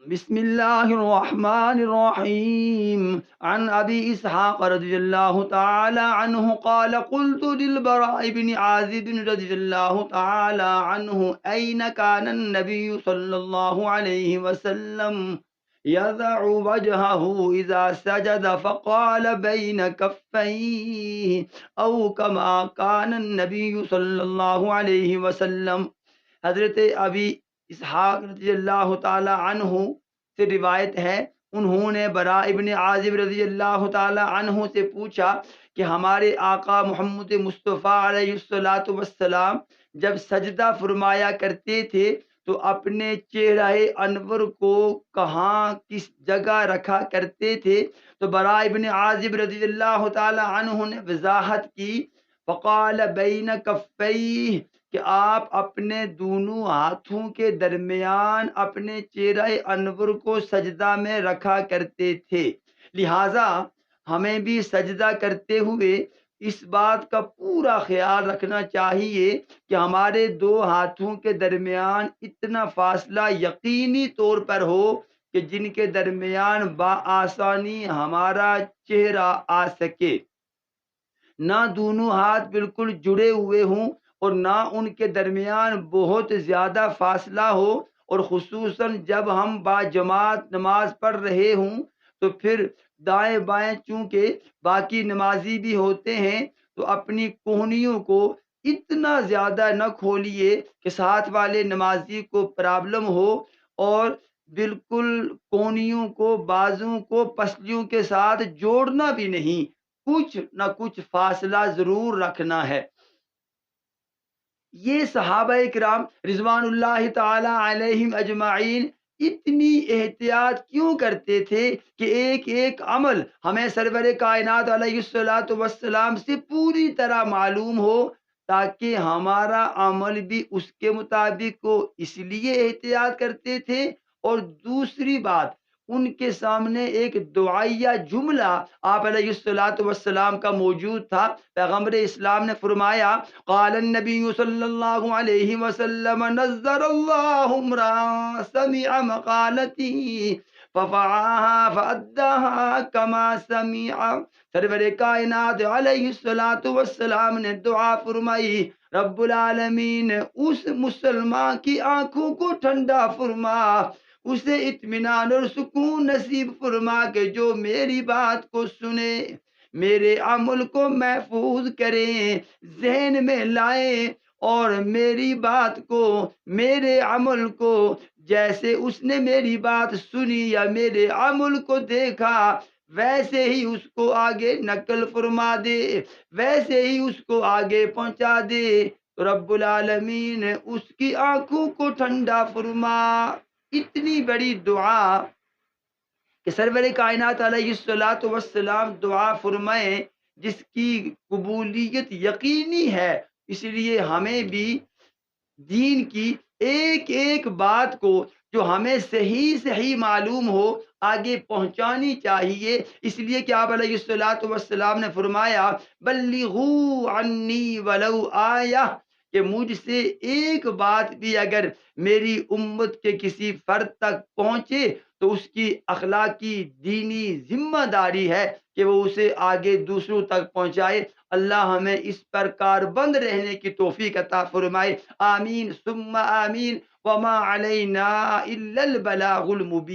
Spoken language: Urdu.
بسم الله الرحمن الرحيم. عن أبي إسحاق رضي الله تعالى عنه قال قلت للبراء بن عازب رضي الله تعالى عنه أين كان النبي صلى الله عليه وسلم يضع وجهه إذا سجد؟ فقال بين كفيه، أو كما كان النبي صلى الله عليه وسلم. حضرت ابی اسحاق رضی اللہ تعالی عنہ سے روایت ہے، انہوں نے برا ابن عازب رضی اللہ تعالی عنہ سے پوچھا کہ ہمارے آقا محمد مصطفیٰ علیہ الصلاۃ والسلام جب سجدہ فرمایا کرتے تھے تو اپنے چہرہ انور کو کہاں، کس جگہ رکھا کرتے تھے؟ تو برا ابن عازب رضی اللہ تعالی عنہ نے وضاحت کی، فقال بین کفیہ، کہ آپ اپنے دونوں ہاتھوں کے درمیان اپنے چہرہ انور کو سجدہ میں رکھا کرتے تھے۔ لہٰذا ہمیں بھی سجدہ کرتے ہوئے اس بات کا پورا خیال رکھنا چاہیے کہ ہمارے دو ہاتھوں کے درمیان اتنا فاصلہ یقینی طور پر ہو کہ جن کے درمیان بآسانی ہمارا چہرہ آ سکے، نہ دونوں ہاتھ بالکل جڑے ہوئے ہوں اور نہ ان کے درمیان بہت زیادہ فاصلہ ہو، اور خصوصاً جب ہم با جماعت نماز پڑھ رہے ہوں تو پھر دائیں بائیں چونکہ باقی نمازی بھی ہوتے ہیں تو اپنی کوہنیوں کو اتنا زیادہ نہ کھولیے کہ ساتھ والے نمازی کو پرابلم ہو، اور بالکل کونیوں کو، بازوں کو پسلیوں کے ساتھ جوڑنا بھی نہیں، کچھ نہ کچھ فاصلہ ضرور رکھنا ہے۔ یہ صحابہ کرام رضوان اللہ تعالی علیہم اجمعین اتنی احتیاط کیوں کرتے تھے کہ ایک ایک عمل ہمیں سرور کائنات علیہ الصلوۃ والسلام سے پوری طرح معلوم ہو، تاکہ ہمارا عمل بھی اس کے مطابق ہو، اس لیے احتیاط کرتے تھے۔ اور دوسری بات، ان کے سامنے ایک دعائیہ جملہ آپ علیہ الصلوۃ والسلام کا موجود تھا۔ پیغمبر اسلام نے فرمایا، قال النبی صلی اللہ علیہ وسلم نظر اللہ امرا سمع مقالتی ففعاها فأداها كما سمع۔ سرور کائنات علیہ الصلوۃ والسلام نے دعا فرمائی، رب العالمین اس مسلمان کی آنکھوں کو ٹھنڈا فرما، اسے اطمینان اور سکون نصیب فرما کہ جو میری بات کو سنے، میرے عمل کو محفوظ کریں، ذہن میں لائیں، اور میری بات کو، میرے عمل کو، جیسے اس نے میری بات سنی یا میرے عمل کو دیکھا ویسے ہی اس کو آگے نقل فرما دے، ویسے ہی اس کو آگے پہنچا دے۔ رب العالمین اس کی آنکھوں کو ٹھنڈا فرما۔ اتنی بڑی دعا کہ سرور کائنات علیہ الصلوۃ والسلام دعا فرمائیں، جس کی قبولیت یقینی ہے۔ اس لیے ہمیں بھی دین کی ایک ایک بات کو جو ہمیں صحیح صحیح معلوم ہو آگے پہنچانی چاہیے، اس لیے کہ آپ علیہ الصلوۃ والسلام نے فرمایا، بلغوا عنی ولو آیہ، کہ مجھ سے ایک بات بھی اگر میری امت کے کسی فرد تک پہنچے تو اس کی اخلاقی دینی ذمہ داری ہے کہ وہ اسے آگے دوسروں تک پہنچائے۔ اللہ ہمیں اس پر کاربند رہنے کی توفیق عطا فرمائے، آمین ثم آمین، وما علینا الا البلاغ المبین۔